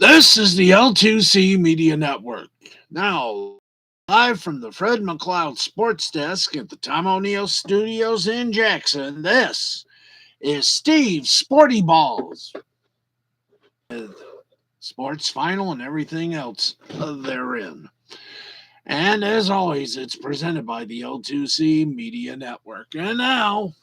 This is the L2C Media Network. Now, live from the Fred McLeod Sports Desk at the Tom O'Neill Studios in Jackson, this is Steve's Sporty Balls with sports final and everything else therein. And as always, it's presented by the L2C Media Network. And now,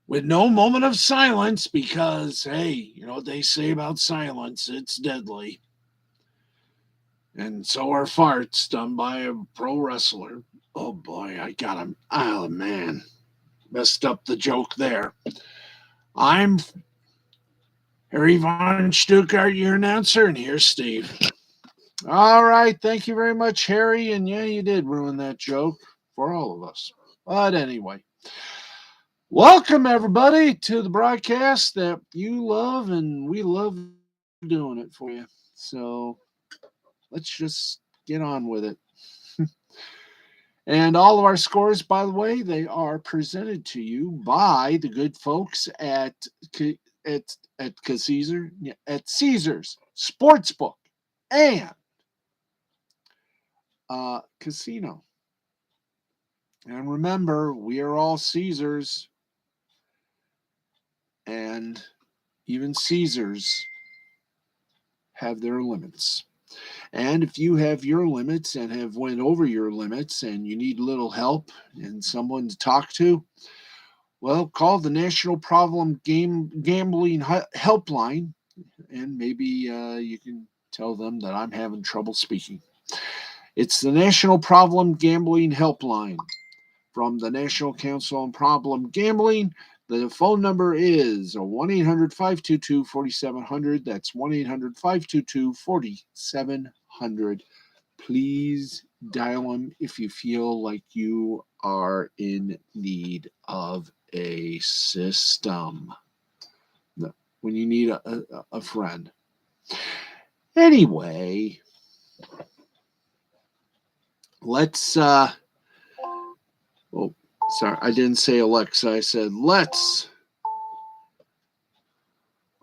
with no moment of silence, because, hey, you know what they say about silence? It's deadly. And so are farts done by a pro wrestler. Oh boy, I got him. Oh man, messed up the joke there. I'm Harry Von Stuttgart, your announcer, and here's Steve. All right, thank you very much, Harry. And yeah, you did ruin that joke for all of us. But anyway, welcome everybody to the broadcast that you love, and we love doing it for you. So let's just get on with it. And all of our scores, by the way, they are presented to you by the good folks at Caesars Sportsbook and Casino. And remember, we are all Caesars, and even Caesars have their limits. And if you have your limits and have went over your limits and you need a little help and someone to talk to, well, call the National Problem Gambling Helpline, and maybe you can tell them that I'm having trouble speaking. It's the National Problem Gambling Helpline from the National Council on Problem Gambling. The phone number is 1-800-522-4700. That's 1-800-522-4700. Please dial them if you feel like you are in need of a system. When you need a friend. Anyway, let's oh, sorry, I didn't say Alexa, I said let's.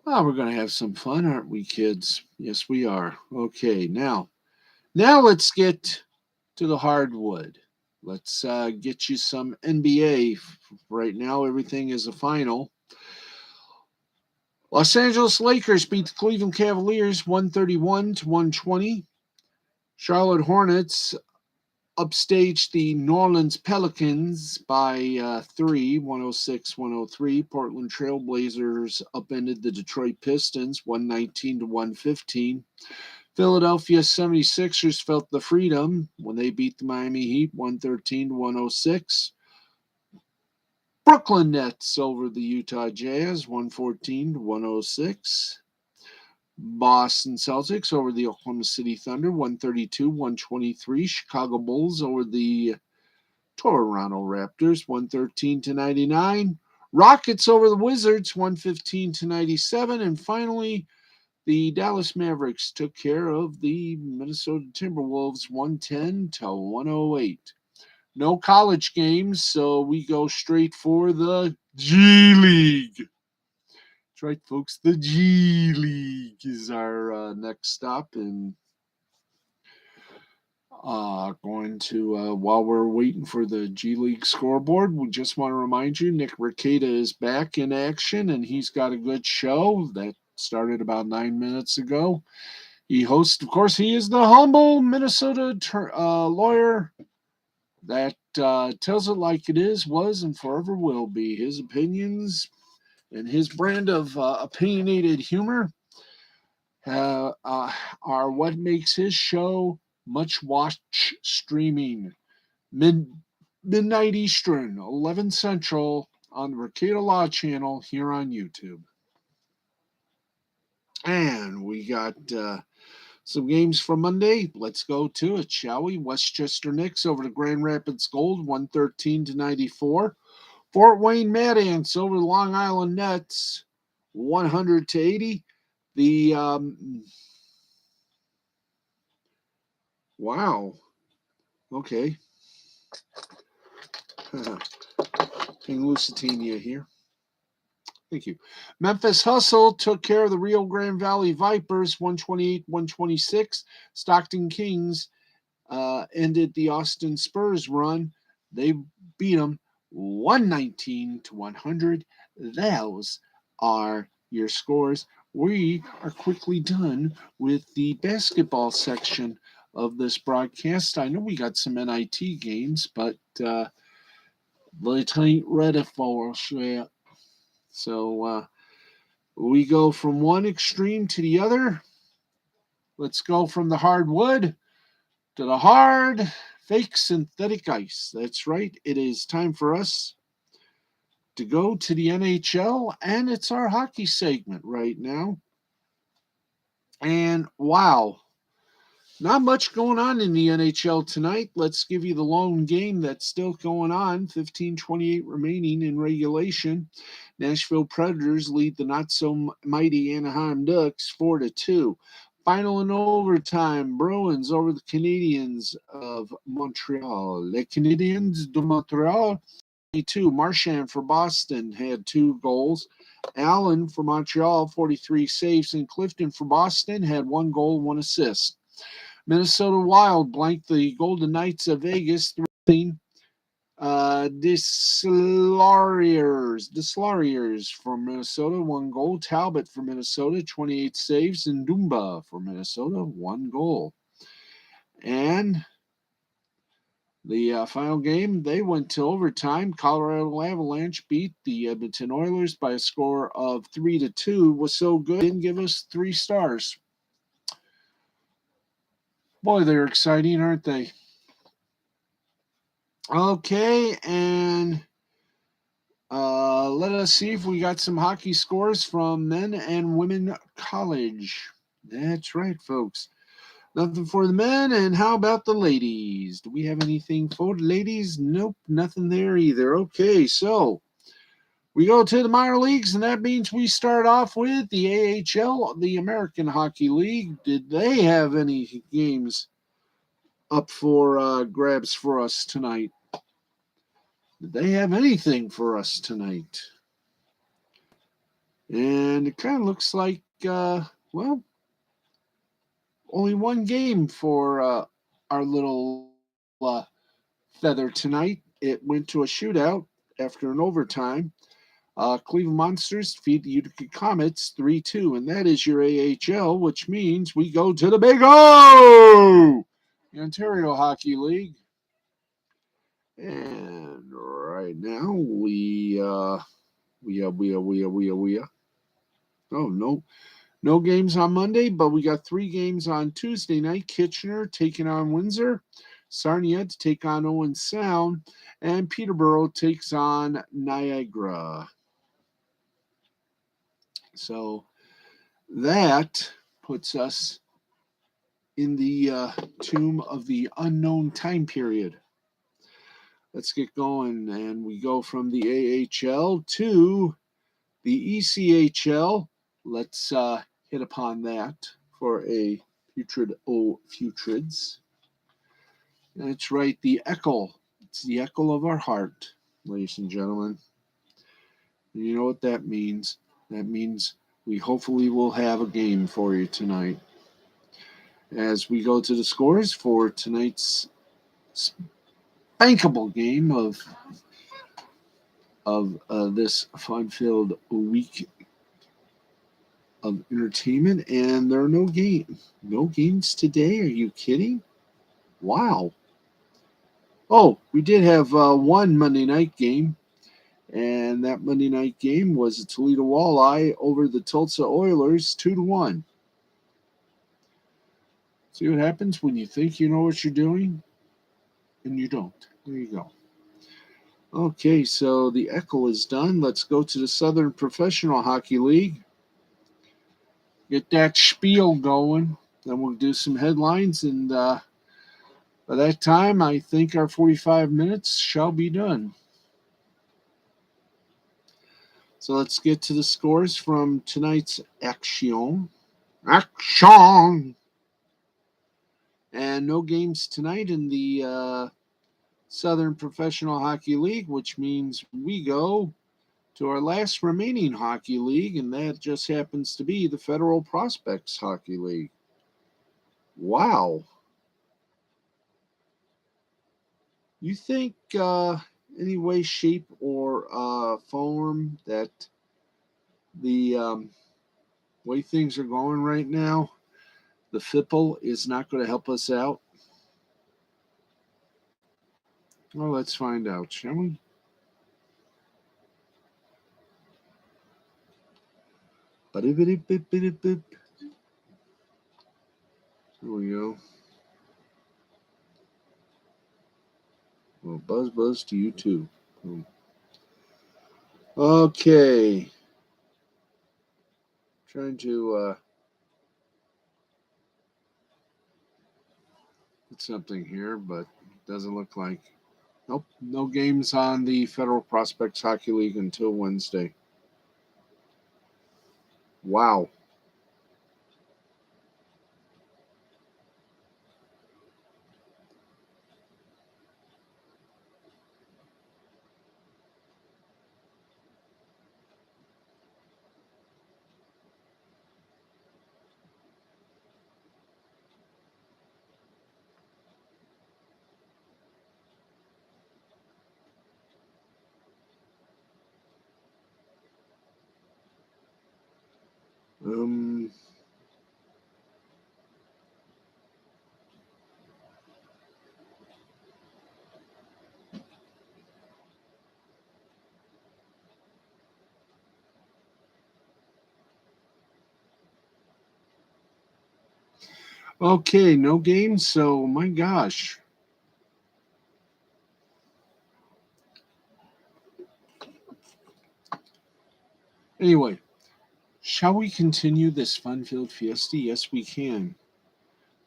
Well, we're going to have some fun, aren't we, kids? Yes, we are. Okay, now let's get to the hardwood. Let's get you some NBA. Right now, everything is a final. Los Angeles Lakers beat the Cleveland Cavaliers 131-120. Charlotte Hornets upstaged the New Orleans Pelicans by 3, 106-103. Portland Trailblazers upended the Detroit Pistons 119-115. Philadelphia 76ers felt the freedom when they beat the Miami Heat 113-106. Brooklyn Nets over the Utah Jazz 114-106. Boston Celtics over the Oklahoma City Thunder 132-123. Chicago Bulls over the Toronto Raptors 113-99. Rockets over the Wizards 115-97. And finally, the Dallas Mavericks took care of the Minnesota Timberwolves 110-108. No college games, so we go straight for the G League. That's right, folks. The G League is our next stop. And going to, while we're waiting for the G League scoreboard, we just want to remind you, Nick Ricada is back in action, and he's got a good show that started about 9 minutes ago. He hosts, of course, he is the humble Minnesota lawyer that tells it like it is, was, and forever will be. His opinions and his brand of opinionated humor are what makes his show much watch streaming. Midnight Eastern, 11 Central on the Ricada Law channel here on YouTube. And we got some games for Monday. Let's go to it, shall we? Westchester Knicks over the Grand Rapids Gold, 113-94. Fort Wayne Mad Ants over the Long Island Nets, 100-80. The wow, okay. King Lusitania here. Thank you. Memphis Hustle took care of the Rio Grande Valley Vipers 128-126. Stockton Kings ended the Austin Spurs run. They beat them 119-100. Those are your scores. We are quickly done with the basketball section of this broadcast. I know we got some NIT games, but they ain't ready for us yet. So we go from one extreme to the other. Let's go from the hardwood to the hard, fake synthetic ice. That's right. It is time for us to go to the NHL, and it's our hockey segment right now. And wow, not much going on in the NHL tonight. Let's give you the lone game that's still going on. 15:28 remaining in regulation. Nashville Predators lead the not so mighty Anaheim Ducks 4-2. Final in overtime, Bruins over the Canadiens of Montreal. Les Canadiens de Montreal, 22. Marchand for Boston had 2 goals. Allen for Montreal, 43 saves. And Clifton for Boston had 1 goal, 1 assist. Minnesota Wild blanked the Golden Knights of Vegas 3-0. Deslauriers from Minnesota, 1 goal. Talbot for Minnesota, 28 saves. And Dumba for Minnesota, 1 goal. And the final game, they went to overtime. Colorado Avalanche beat the Edmonton Oilers by a score of 3-2. Was so good, didn't give us 3 stars. Boy, they're exciting, aren't they? Okay, and let us see if we got some hockey scores from men and women college. That's right, folks. Nothing for the men, and how about the ladies? Do we have anything for the ladies? Nope, nothing there either. Okay, so we go to the minor leagues, and that means we start off with the AHL, the American Hockey League. Did they have any games up for grabs for us tonight? Did they have anything for us tonight? And it kind of looks like, well, only 1 game for our little feather tonight. It went to a shootout after an overtime. Cleveland Monsters defeat the Utica Comets 3-2, and that is your AHL, which means we go to the Big O, the Ontario Hockey League. And right now we are. Oh, no games on Monday, but we got 3 games on Tuesday night. Kitchener taking on Windsor, Sarnia to take on Owen Sound, and Peterborough takes on Niagara. So that puts us in the tomb of the unknown time period. Let's get going, and we go from the AHL to the ECHL. Let's hit upon that for a putrid putrids. That's right, the echo. It's the echo of our heart, ladies and gentlemen. And you know what that means? That means we hopefully will have a game for you tonight. As we go to the scores for tonight's bankable game of this fun-filled week of entertainment, and there are no games today. Are you kidding? Wow. Oh, we did have 1 Monday night game, and that Monday night game was the Toledo Walleye over the Tulsa Oilers 2-1. See what happens when you think you know what you're doing and you don't. There you go. Okay, so the echo is done. Let's go to the Southern Professional Hockey League. Get that spiel going. Then we'll do some headlines, and by that time, I think our 45 minutes shall be done. So let's get to the scores from tonight's action. Action! And no games tonight in the Southern Professional Hockey League, which means we go to our last remaining hockey league, and that just happens to be the Federal Prospects Hockey League. Wow. You think any way, shape, or form that the way things are going right now, the FIPL is not going to help us out? Well, let's find out, shall we? Here we go. Well, buzz to you too. Okay. Trying to put something here, but it doesn't look like. Nope, no games on the Federal Prospects Hockey League until Wednesday. Wow. Okay, no games, so my gosh. Anyway, shall we continue this fun-filled fiesta? Yes, we can.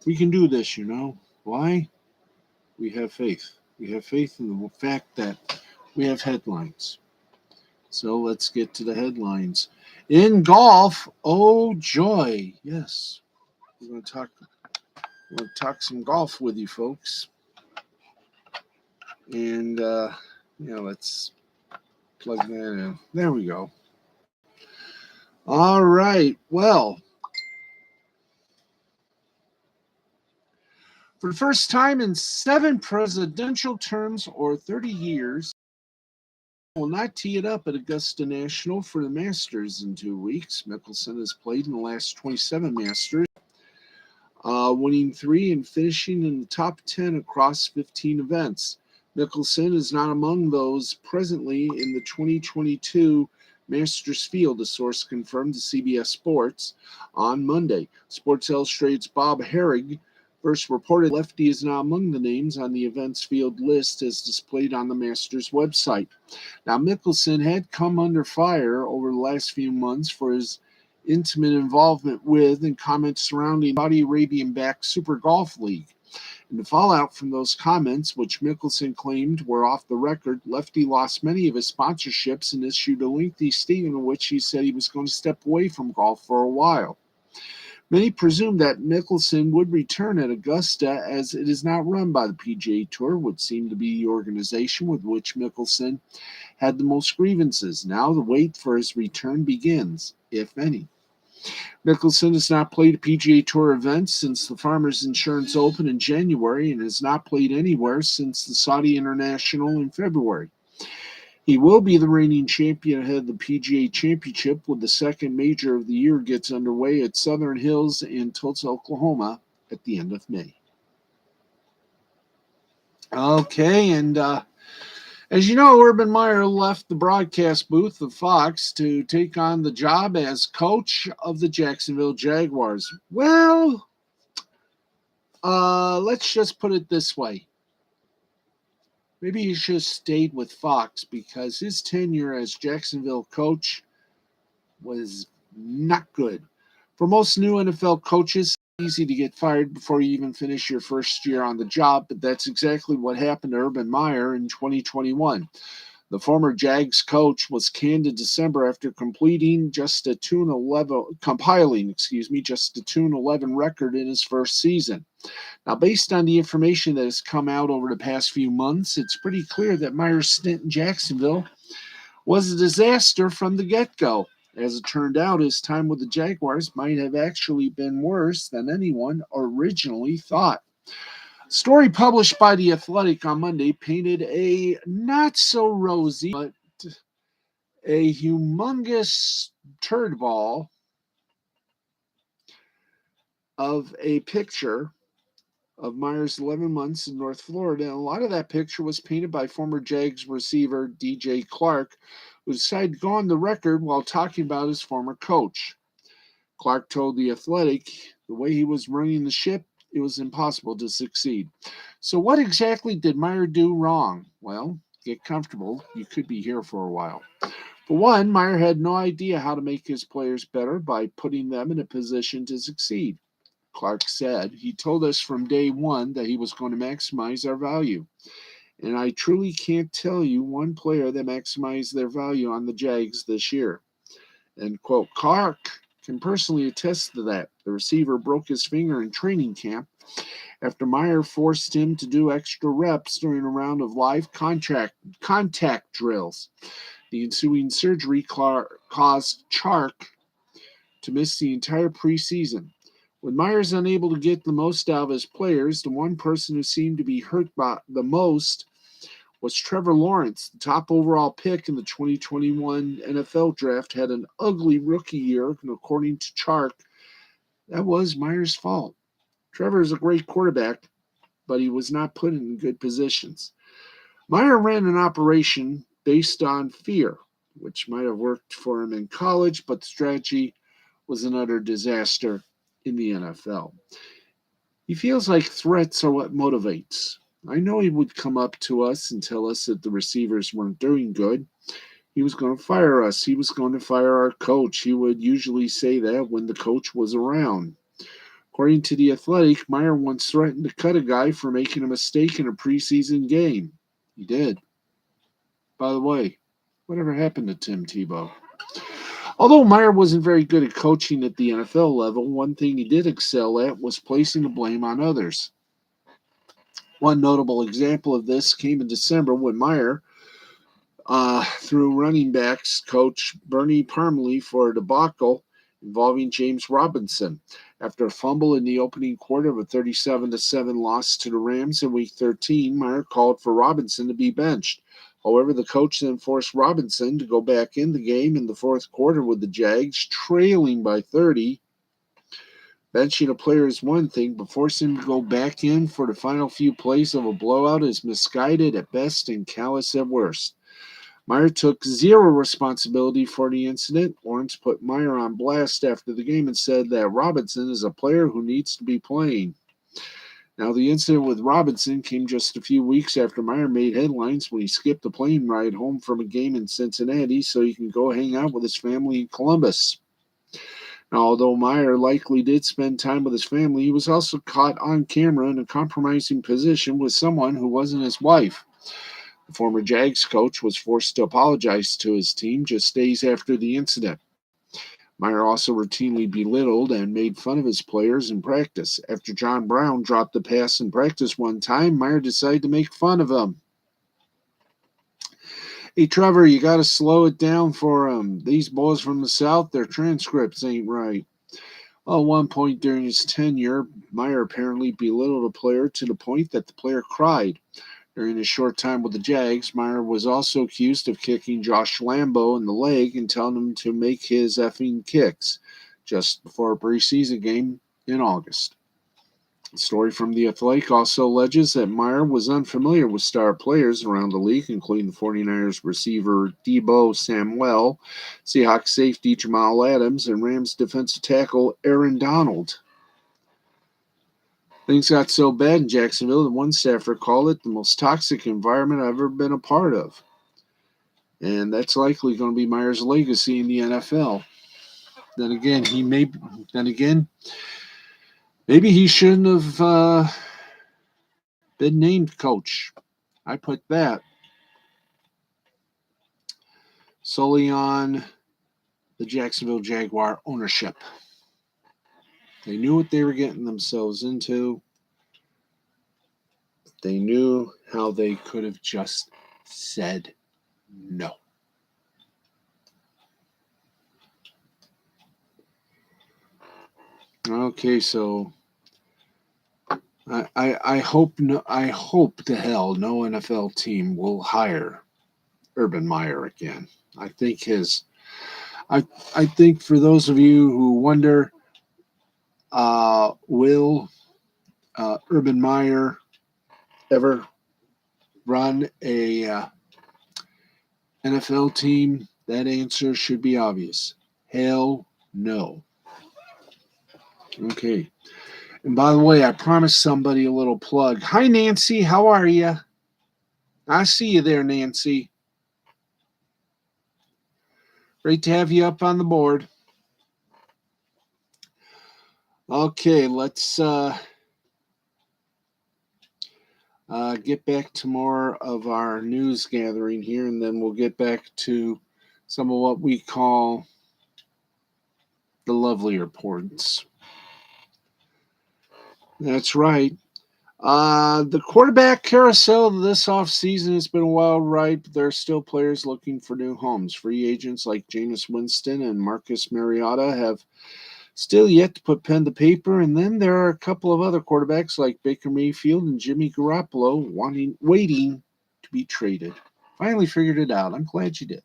We can do this, you know. Why? We have faith. We have faith in the fact that we have headlines. So let's get to the headlines. In golf, oh joy. Yes. We're going to talk some golf with you folks. And let's plug that in. There we go. All right. Well, for the first time in 7 presidential terms or 30 years, will not tee it up at Augusta National for the Masters in 2 weeks. Mickelson has played in the last 27 Masters, winning 3 and finishing in the top 10 across 15 events. Mickelson is not among those presently in the 2022 Masters field, a source confirmed to CBS Sports on Monday. Sports Illustrated's Bob Herrig first reported Lefty is not among the names on the events field list as displayed on the Masters website. Now, Mickelson had come under fire over the last few months for his intimate involvement with and comments surrounding the Saudi Arabian-backed Super Golf League. In the fallout from those comments, which Mickelson claimed were off the record, Lefty lost many of his sponsorships and issued a lengthy statement in which he said he was going to step away from golf for a while. Many presumed that Mickelson would return at Augusta, as it is not run by the PGA Tour, which seemed to be the organization with which Mickelson had the most grievances. Now the wait for his return begins, if any. Mickelson has not played a PGA Tour event since the Farmers Insurance Open in January and has not played anywhere since the Saudi International in February. He will be the reigning champion ahead of the PGA Championship when the second major of the year gets underway at Southern Hills in Tulsa, Oklahoma at the end of May. Okay, and as you know, Urban Meyer left the broadcast booth of Fox to take on the job as coach of the Jacksonville Jaguars. Well, let's just put it this way. Maybe he should have stayed with Fox because his tenure as Jacksonville coach was not good. For most new NFL coaches, it's easy to get fired before you even finish your first year on the job, but that's exactly what happened to Urban Meyer in 2021. The former Jags coach was canned in December after compiling just a 2-11 record in his first season. Now, based on the information that has come out over the past few months, it's pretty clear that Meyer's stint in Jacksonville was a disaster from the get-go. As it turned out, his time with the Jaguars might have actually been worse than anyone originally thought. A story published by The Athletic on Monday painted a not so rosy, but a humongous turd ball of a picture of Meyer's 11 months in North Florida. And a lot of that picture was painted by former Jags receiver DJ Clark, who decided to go on the record while talking about his former coach. Clark told The Athletic the way he was running the ship, it was impossible to succeed. So what exactly did Meyer do wrong? Well, get comfortable. You could be here for a while. For one, Meyer had no idea how to make his players better by putting them in a position to succeed. Clark said, he told us from day one that he was going to maximize our value. And I truly can't tell you one player that maximized their value on the Jags this year. End quote. Clark can personally attest to that. The receiver broke his finger in training camp after Meyer forced him to do extra reps during a round of live contact drills. The ensuing surgery caused Clark to miss the entire preseason. When Meyer's unable to get the most out of his players, the one person who seemed to be hurt by the most was Trevor Lawrence. The top overall pick in the 2021 NFL draft had an ugly rookie year, and according to Chark, that was Meyer's fault. Trevor is a great quarterback, but he was not put in good positions. Meyer ran an operation based on fear, which might have worked for him in college, but the strategy was an utter disaster in the NFL. He feels like threats are what motivates. I know he would come up to us and tell us that the receivers weren't doing good. He was going to fire us. He was going to fire our coach. He would usually say that when the coach was around. According to The Athletic, Meyer once threatened to cut a guy for making a mistake in a preseason game. He did. By the way, whatever happened to Tim Tebow? Although Meyer wasn't very good at coaching at the NFL level, one thing he did excel at was placing the blame on others. One notable example of this came in December when Meyer threw running backs coach Bernie Parmalee for a debacle involving James Robinson. After a fumble in the opening quarter of a 37-7 loss to the Rams in Week 13, Meyer called for Robinson to be benched. However, the coach then forced Robinson to go back in the game in the fourth quarter with the Jags trailing by 30. Benching a player is one thing, but forcing him to go back in for the final few plays of a blowout is misguided at best and callous at worst. Meyer took zero responsibility for the incident. Lawrence put Meyer on blast after the game and said that Robinson is a player who needs to be playing. Now, the incident with Robinson came just a few weeks after Meyer made headlines when he skipped a plane ride home from a game in Cincinnati so he can go hang out with his family in Columbus. Now, although Meyer likely did spend time with his family, he was also caught on camera in a compromising position with someone who wasn't his wife. The former Jags coach was forced to apologize to his team just days after the incident. Meyer also routinely belittled and made fun of his players in practice. After John Brown dropped the pass in practice one time, Meyer decided to make fun of him. Hey, Trevor, you got to slow it down for them. These boys from the South, their transcripts ain't right. Well, at one point during his tenure, Meyer apparently belittled a player to the point that the player cried. During his short time with the Jags, Meyer was also accused of kicking Josh Lambo in the leg and telling him to make his effing kicks just before a preseason game in August. The story from The Athletic also alleges that Meyer was unfamiliar with star players around the league, including the 49ers receiver Deebo Samuel, Seahawks safety Jamal Adams, and Rams defensive tackle Aaron Donald. Things got so bad in Jacksonville that one staffer called it the most toxic environment I've ever been a part of. And that's likely going to be Meyer's legacy in the NFL. Then again, maybe he shouldn't have been named coach. I put that solely on the Jacksonville Jaguar ownership. They knew what they were getting themselves into. They knew how they could have just said no. Okay, so I hope to hell no NFL team will hire Urban Meyer again. I think his I I think for those of you who wonder, will Urban Meyer ever run a NFL team? That answer should be obvious. Hell no. Okay. And by the way, I promised somebody a little plug. Hi, Nancy. How are you? I see you there, Nancy. Great to have you up on the board. Okay, let's get back to more of our news gathering here, and then we'll get back to some of what we call the lovely reports. That's right. The quarterback carousel this offseason has been a wild ride, but there are still players looking for new homes. Free agents like Jameis Winston and Marcus Mariota have still yet to put pen to paper, and then there are a couple of other quarterbacks like Baker Mayfield and Jimmy Garoppolo waiting to be traded. Finally figured it out. I'm glad you did.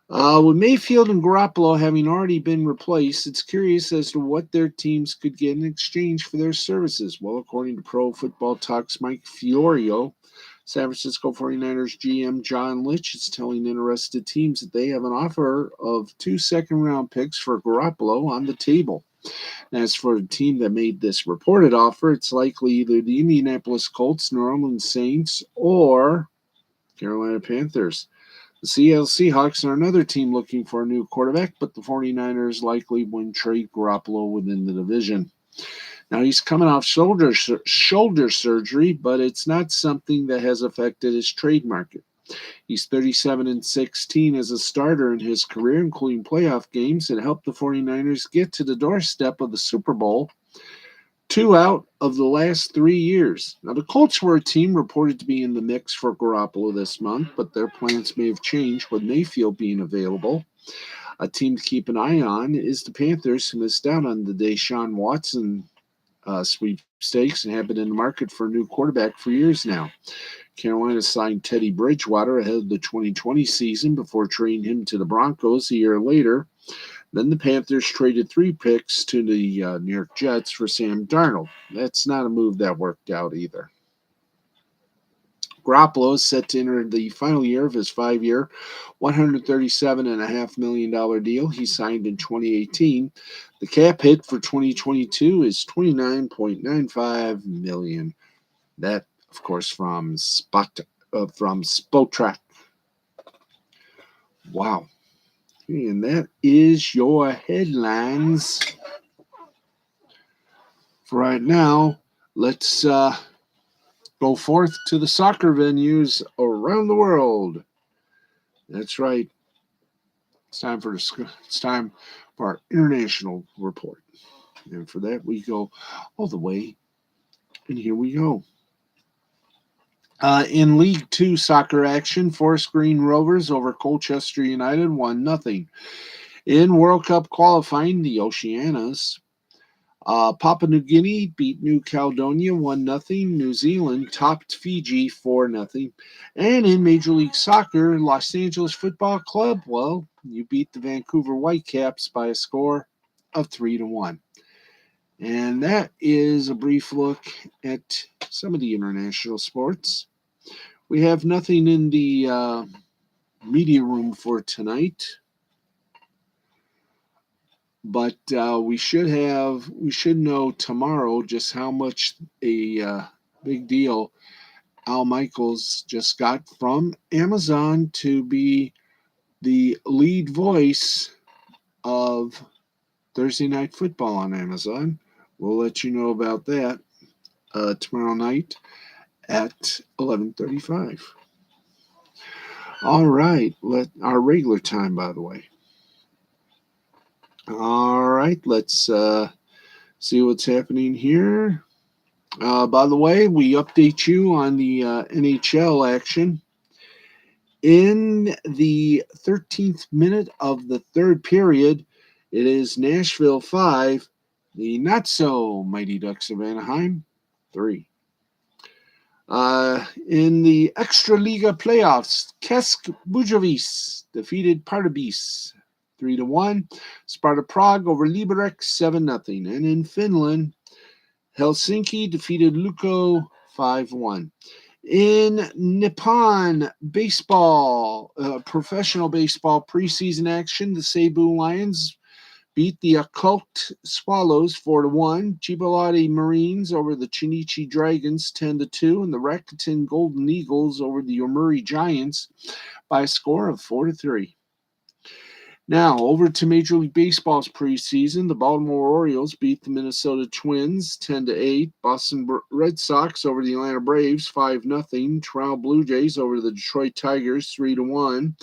With Mayfield and Garoppolo having already been replaced, it's curious as to what their teams could get in exchange for their services. Well, according to Pro Football Talk's Mike Fiorio, San Francisco 49ers GM John Lynch is telling interested teams that they have an offer of 2 second-round picks for Garoppolo on the table. As for the team that made this reported offer, it's likely either the Indianapolis Colts, New Orleans Saints, or Carolina Panthers. The Seattle Seahawks are another team looking for a new quarterback, but the 49ers likely wouldn't trade Garoppolo within the division. Now, he's coming off shoulder surgery, but it's not something that has affected his trade market. He's 37-16 as a starter in his career, including playoff games that helped the 49ers get to the doorstep of the Super Bowl 2 out of the last 3 years. Now, the Colts were a team reported to be in the mix for Garoppolo this month, but their plans may have changed with Mayfield being available. A team to keep an eye on is the Panthers, who missed out on the Deshaun Watson sweepstakes and have been in the market for a new quarterback for years now. Carolina signed Teddy Bridgewater ahead of the 2020 season before trading him to the Broncos a year later. Then the Panthers traded 3 picks to the New York Jets for Sam Darnold. That's not a move that worked out either. Garoppolo is set to enter the final year of his 5-year, $137.5 million deal he signed in 2018. The cap hit for 2022 is $29.95 million. That, of course, from Spotrac. Wow. And that is your headlines. For right now, let's go forth to the soccer venues around the world. That's right. It's time for our international report. And for that, we go all the way. And here we go. In League 2 soccer action, Forest Green Rovers over Colchester United 1-0. In World Cup qualifying, the Oceanias, Papua New Guinea beat New Caledonia 1-0. New Zealand topped Fiji 4-0. And in Major League Soccer, Los Angeles Football Club, well, you beat the Vancouver Whitecaps by a score of 3-1. And that is a brief look at some of the international sports. We have nothing in the media room for tonight, but we should know tomorrow just how much a big deal Al Michaels just got from Amazon to be the lead voice of Thursday Night Football on Amazon. We'll let you know about that tomorrow night at 11:35. All right, our regular time, by the way. All right, let's see what's happening here. By the way, we update you on the NHL action. In the 13th minute of the third period, It is Nashville 5, the not-so-mighty Ducks of Anaheim 3. In the Extraliga playoffs, Kesk Bujovic defeaed Pardubice 3-1. Sparta Prague over Liberec 7-0. And in Finland, Helsinki defeated Lukko 5-1. In Nippon baseball, professional baseball preseason action, the Seibu Lions beat the Occult Swallows 4-1. Chibalati Marines over the Chinichi Dragons 10-2, and the Rakuten Golden Eagles over the Yomiuri Giants by a score of 4-3. Now, over to Major League Baseball's preseason. The Baltimore Orioles beat the Minnesota Twins 10-8. Boston Red Sox over the Atlanta Braves 5-0. Toronto Blue Jays over the Detroit Tigers 3-1.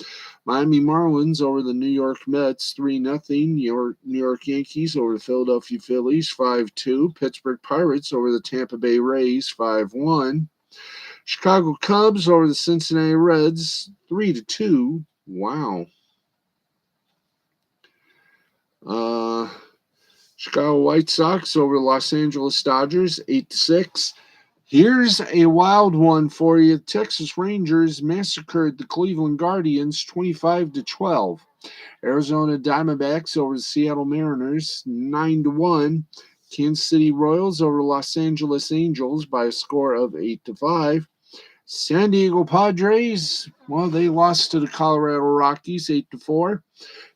Miami Marlins over the New York Mets 3-0. New York Yankees over the Philadelphia Phillies 5-2. Pittsburgh Pirates over the Tampa Bay Rays 5-1. Chicago Cubs over the Cincinnati Reds 3-2. Wow. Chicago White Sox over the Los Angeles Dodgers 8-6. Here's a wild one for you. Texas Rangers massacred the Cleveland Guardians 25-12. Arizona Diamondbacks over the Seattle Mariners 9-1. Kansas City Royals over Los Angeles Angels by a score of 8-5. San Diego Padres, well, they lost to the Colorado Rockies 8-4.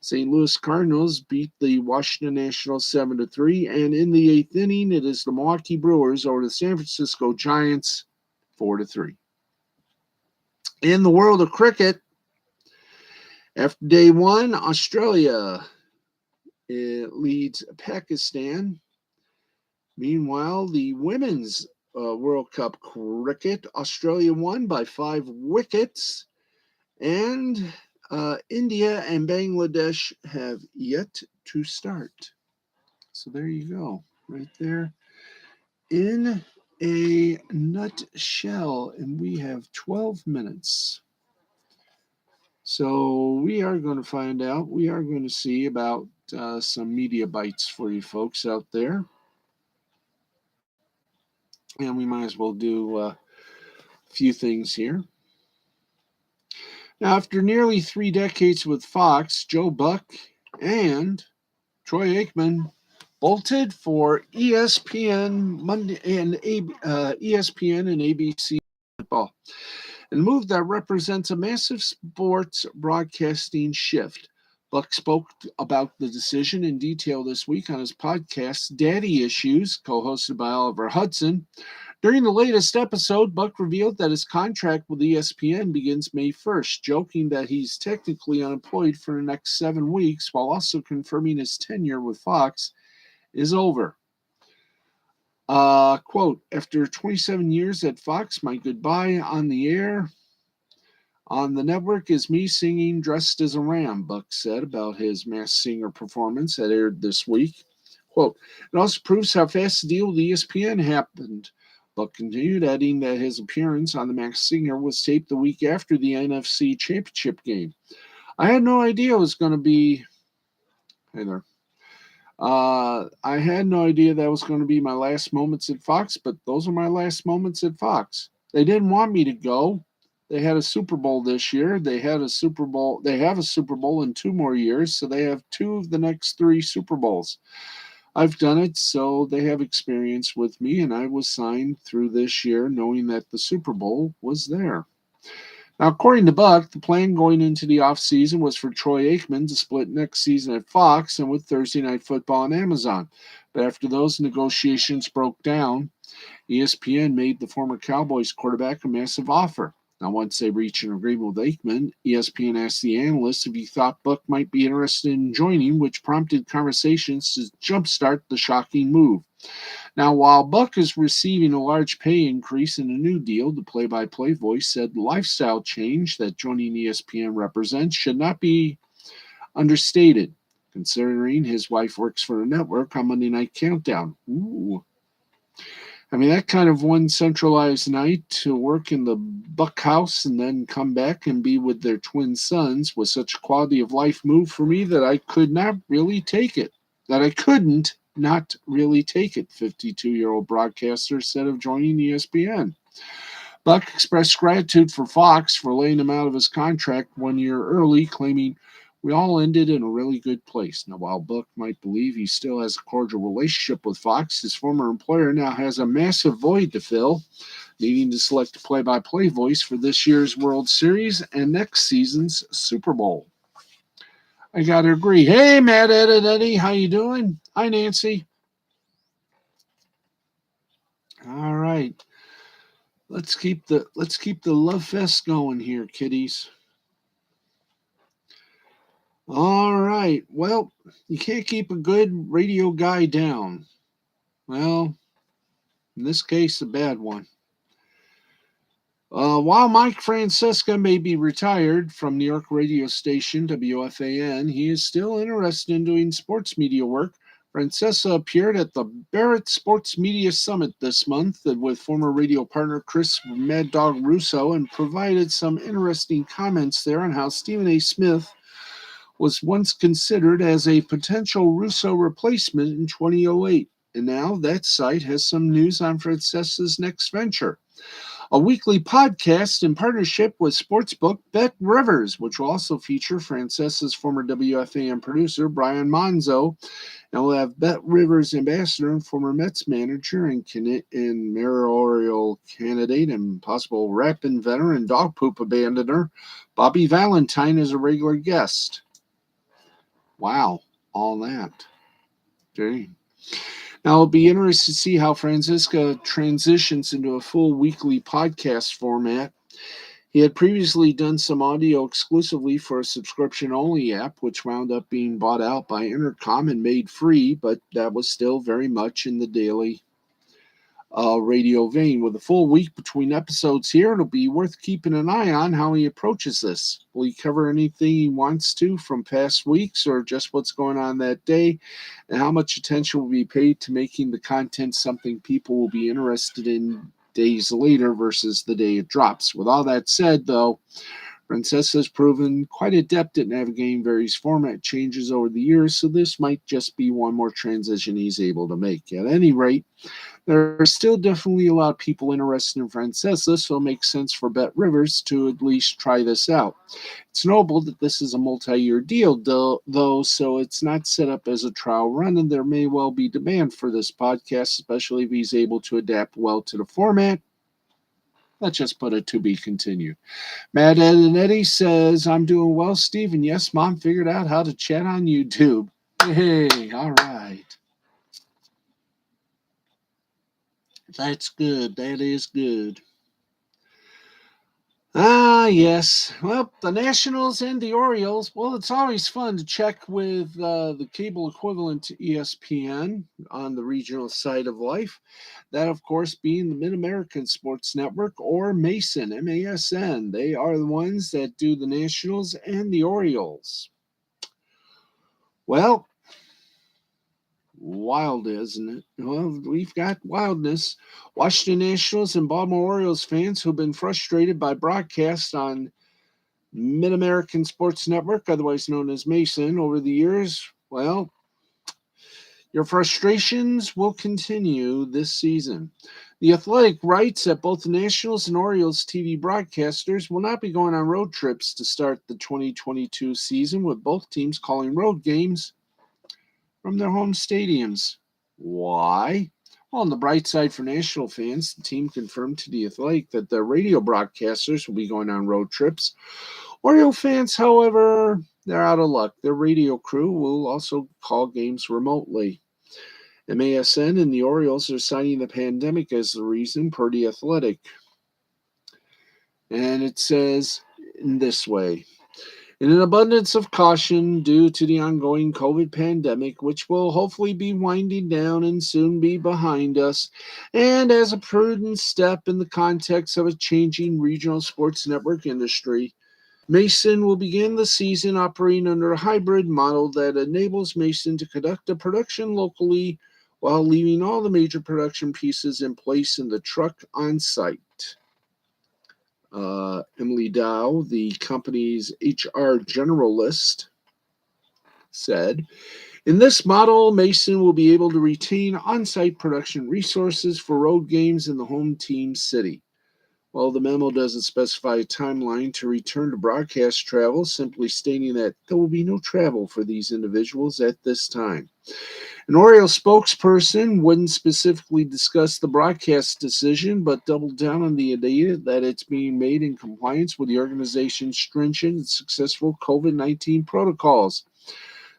St. Louis Cardinals beat the Washington Nationals 7-3. And in the eighth inning, it is the Milwaukee Brewers over the San Francisco Giants 4-3. In the world of cricket, after day one, Australia leads Pakistan. Meanwhile, the women's World Cup cricket, Australia won by 5 wickets. And India and Bangladesh have yet to start. So there you go, right there in a nutshell. And we have 12 minutes. So we are going to find out. We are going to see about some media bites for you folks out there. And we might as well do a few things here. Now, after nearly 3 decades with Fox, Joe Buck and Troy Aikman bolted for ESPN Monday and ESPN and ABC football, a move that represents a massive sports broadcasting shift. Buck spoke about the decision in detail this week on his podcast, Daddy Issues, co-hosted by Oliver Hudson. During the latest episode, Buck revealed that his contract with ESPN begins May 1st, joking that he's technically unemployed for the next 7 weeks, while also confirming his tenure with Fox is over. Quote, after 27 years at Fox, my goodbye on the air on the network is me singing Dressed as a Ram, Buck said about his Masked Singer performance that aired this week. Quote, it also proves how fast the deal with ESPN happened. Buck continued, adding that his appearance on The Masked Singer was taped the week after the NFC Championship game. I had no idea it was going to be... Hey there. I had no idea that was going to be my last moments at Fox, but those are my last moments at Fox. They didn't want me to go. They had a Super Bowl this year. They have a Super Bowl in 2 more years, so they have 2 of the next 3 Super Bowls. I've done it, so they have experience with me, and I was signed through this year knowing that the Super Bowl was there. Now, according to Buck, the plan going into the offseason was for Troy Aikman to split next season at Fox and with Thursday Night Football on Amazon. But after those negotiations broke down, ESPN made the former Cowboys quarterback a massive offer. Now, once they reached an agreement with Aikman, ESPN asked the analyst if he thought Buck might be interested in joining, which prompted conversations to jumpstart the shocking move. Now, while Buck is receiving a large pay increase in a new deal, the play-by-play voice said the lifestyle change that joining ESPN represents should not be understated, considering his wife works for the network on Monday Night Countdown. Ooh. I mean, that kind of one centralized night to work in the Buck house and then come back and be with their twin sons was such a quality of life move for me that I could not really take it. That I couldn't not really take it, 52-year-old broadcaster said of joining ESPN. Buck expressed gratitude for Fox for laying him out of his contract 1 year early, claiming, "We all ended in a really good place." Now, while Buck might believe he still has a cordial relationship with Fox, his former employer now has a massive void to fill, needing to select a play-by-play voice for this year's World Series and next season's Super Bowl. I gotta agree. Hey, Matt, Ed, and Eddie, how you doing? Hi, Nancy. All right. Let's keep the love fest going here, kiddies. All right. Well, you can't keep a good radio guy down. Well, in this case, a bad one. While Mike Francesca may be retired from New York radio station WFAN, he is still interested in doing sports media work. Francesca appeared at the Barrett Sports Media Summit this month with former radio partner Chris Mad Dog Russo and provided some interesting comments there on how Stephen A. Smith was once considered as a potential Russo replacement in 2008. And now that site has some news on Francesca's next venture, a weekly podcast in partnership with sportsbook Bet Rivers, which will also feature Francesca's former WFAN producer, Brian Monzo, and will have Bet Rivers ambassador and former Mets manager and mayoral candidate and possible rap inventor and dog poop abandoner, Bobby Valentine, as a regular guest. Wow, all that. Okay. Now, it'll be interesting to see how Francesca transitions into a full weekly podcast format. He had previously done some audio exclusively for a subscription-only app, which wound up being bought out by Intercom and made free, but that was still very much in the daily radio vein. With a full week between episodes here, it'll be worth keeping an eye on how he approaches this. Will he cover anything he wants to from past weeks or just what's going on that day? And how much attention will be paid to making the content something people will be interested in days later versus the day it drops? With all that said, though, Francesca has proven quite adept at navigating various format changes over the years, so this might just be one more transition he's able to make. At any rate, there are still definitely a lot of people interested in Francesca, so it makes sense for Bet Rivers to at least try this out. It's notable that this is a multi-year deal, though, so it's not set up as a trial run, and there may well be demand for this podcast, especially if he's able to adapt well to the format. Let's just put it to be continued. Matt Ed and Eddie says, "I'm doing well, Steve, and yes, Mom figured out how to chat on YouTube." Hey, all right. That's good. That is good. Ah, yes. Well, the Nationals and the Orioles. Well, it's always fun to check with the cable equivalent to ESPN on the regional side of life. That, of course, being the Mid American Sports Network or Mason, MASN. They are the ones that do the Nationals and the Orioles. Well, wild, isn't it? Well, we've got wildness. Washington Nationals and Baltimore Orioles fans who've been frustrated by broadcasts on Mid American Sports Network, otherwise known as Mason, over the years. Well, your frustrations will continue this season. The Athletic writes that both the Nationals and Orioles TV broadcasters will not be going on road trips to start the 2022 season, with both teams calling road games from their home stadiums. Why? Well, on the bright side for National fans, the team confirmed to the Athletic that their radio broadcasters will be going on road trips. Oriole fans, however, they're out of luck. Their radio crew will also call games remotely. MASN and the Orioles are citing the pandemic as the reason, per the Athletic. And it says in this way: in an abundance of caution due to the ongoing COVID pandemic, which will hopefully be winding down and soon be behind us, and as a prudent step in the context of a changing regional sports network industry, Mason will begin the season operating under a hybrid model that enables Mason to conduct a production locally while leaving all the major production pieces in place in the truck on site. Emily Dow, the company's HR generalist, said, "In this model, Mason will be able to retain on site production resources for road games in the home team city." While the memo doesn't specify a timeline to return to broadcast travel, simply stating that there will be no travel for these individuals at this time. An Orioles spokesperson wouldn't specifically discuss the broadcast decision, but doubled down on the idea that it's being made in compliance with the organization's stringent and successful COVID-19 protocols.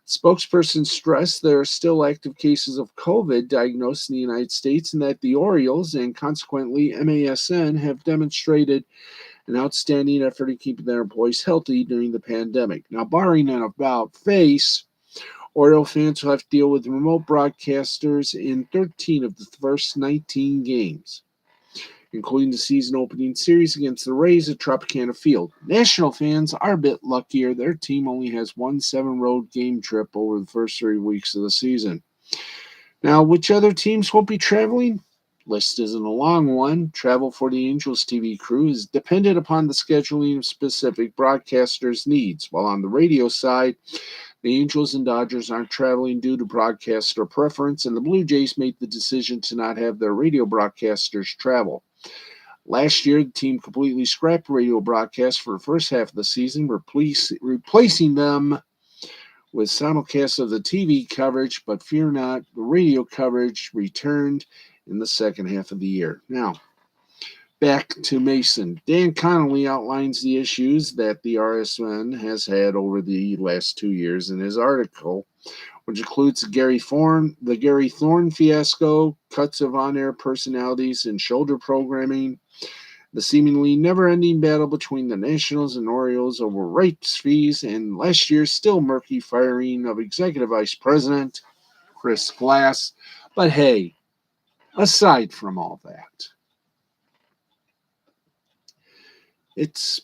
Spokesperson stressed there are still active cases of COVID diagnosed in the United States and that the Orioles and consequently MASN have demonstrated an outstanding effort in keeping their employees healthy during the pandemic. Now, barring an about face, Oriole fans will have to deal with remote broadcasters in 13 of the first 19 games, including the season opening series against the Rays at Tropicana Field. National fans are a bit luckier. Their team only has one 7-road game trip over the first 3 weeks of the season. Now, which other teams won't be traveling? List isn't a long one. Travel for the Angels TV crew is dependent upon the scheduling of specific broadcasters' needs, while on the radio side, the Angels and Dodgers aren't traveling due to broadcaster preference, and the Blue Jays made the decision to not have their radio broadcasters travel. Last year, the team completely scrapped radio broadcasts for the first half of the season, replacing them with simulcasts of the TV coverage, but fear not, the radio coverage returned in the second half of the year. Now, back to Mason. Dan Connolly outlines the issues that the RSN has had over the last 2 years in his article, which includes the Gary Thorne fiasco, cuts of on-air personalities and shoulder programming, the seemingly never-ending battle between the Nationals and Orioles over rights fees, and last year's still murky firing of Executive Vice President Chris Glass. But hey, aside from all that, it's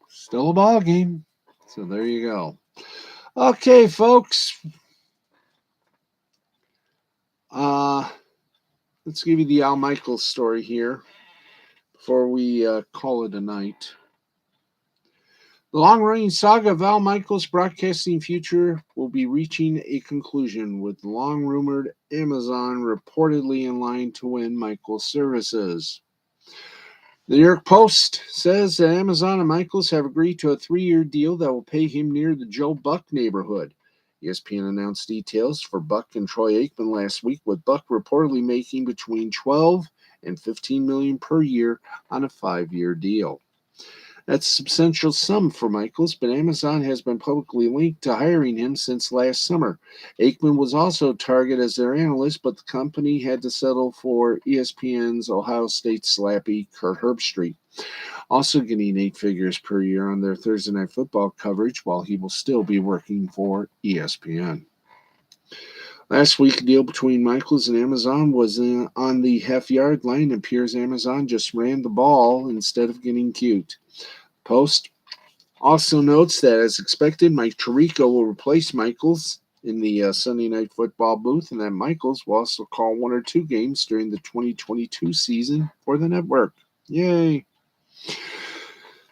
still a ball game. So there you go. Okay, folks. Let's give you the Al Michaels story here before we call it a night. The long-running saga of Al Michaels' broadcasting future will be reaching a conclusion, with the long-rumored Amazon reportedly in line to win Michaels' services. The New York Post says that Amazon and Michaels have agreed to a 3-year deal that will pay him near the Joe Buck neighborhood. ESPN announced details for Buck and Troy Aikman last week, with Buck reportedly making between $12 and $15 million per year on a 5-year deal. That's a substantial sum for Michaels, but Amazon has been publicly linked to hiring him since last summer. Aikman was also targeted as their analyst, but the company had to settle for ESPN's Ohio State slappy Kurt Herbstreit, also getting 8 figures per year on their Thursday Night Football coverage, while he will still be working for ESPN. Last week, a deal between Michaels and Amazon was on the half-yard line. It appears Amazon just ran the ball instead of getting cute. Post also notes that, as expected, Mike Tirico will replace Michaels in the Sunday Night Football booth, and that Michaels will also call 1 or 2 games during the 2022 season for the network. Yay!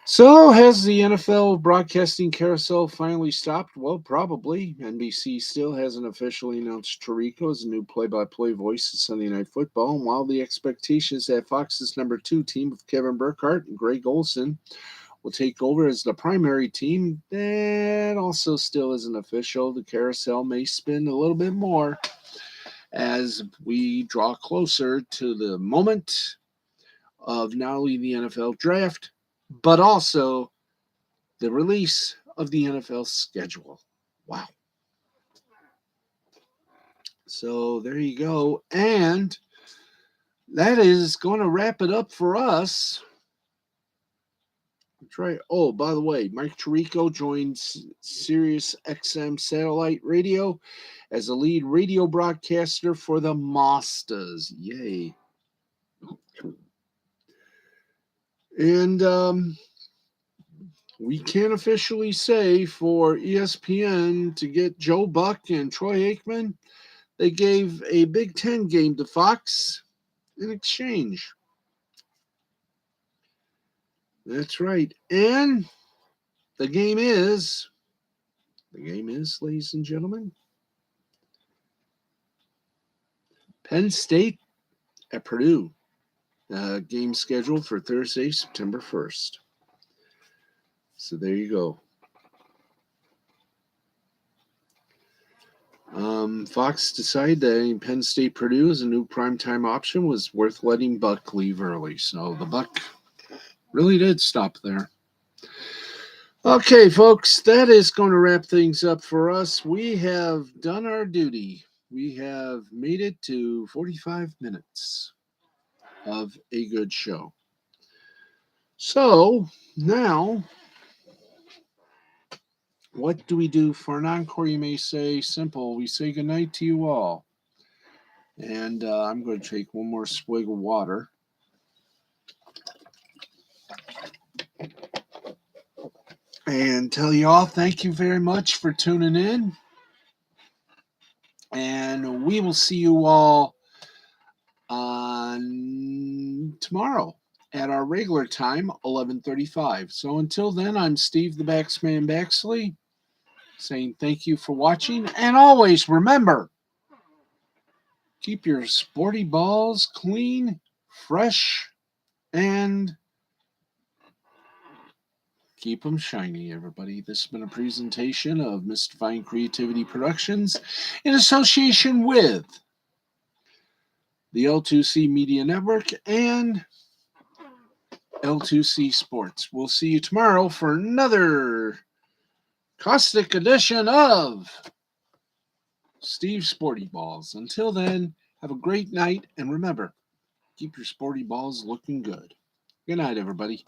So, has the NFL broadcasting carousel finally stopped? Well, probably. NBC still hasn't officially announced Tirico as a new play-by-play voice of Sunday Night Football, and while the expectation is that Fox's number 2 team of Kevin Burkhardt and Greg Olson will take over as the primary team, that also still isn't official. The carousel may spin a little bit more as we draw closer to the moment of not only the NFL draft, but also the release of the NFL schedule. Wow. So there you go. And that is going to wrap it up for us. That's right. Oh, by the way, Mike Tirico joins Sirius XM Satellite Radio as a lead radio broadcaster for the Masters. Yay. And we can officially say for ESPN to get Joe Buck and Troy Aikman, They gave a Big Ten game to Fox in exchange. That's right. And the game is, ladies and gentlemen, Penn State at Purdue. Game scheduled for Thursday, September 1st. So there you go. Fox decided that Penn State Purdue as a new primetime option was worth letting Buck leave early. So the Buck really did stop there. Okay, folks, that is going to wrap things up for us. We have done our duty. We have made it to 45 minutes of a good show. So now, what do we do for an encore? You may say, simple. We say goodnight to you all. And I'm going to take one more swig of water. And tell you all, thank you very much for tuning in. And we will see you all on tomorrow at our regular time, 11:35. So until then, I'm Steve the Baxman Baxley saying thank you for watching. And always remember, keep your sporty balls clean, fresh, and keep them shiny, everybody. This has been a presentation of Mystifying Creativity Productions in association with the L2C Media Network and L2C Sports. We'll see you tomorrow for another caustic edition of Steve's Sporty Balls. Until then, have a great night, and remember, keep your sporty balls looking good. Good night, everybody.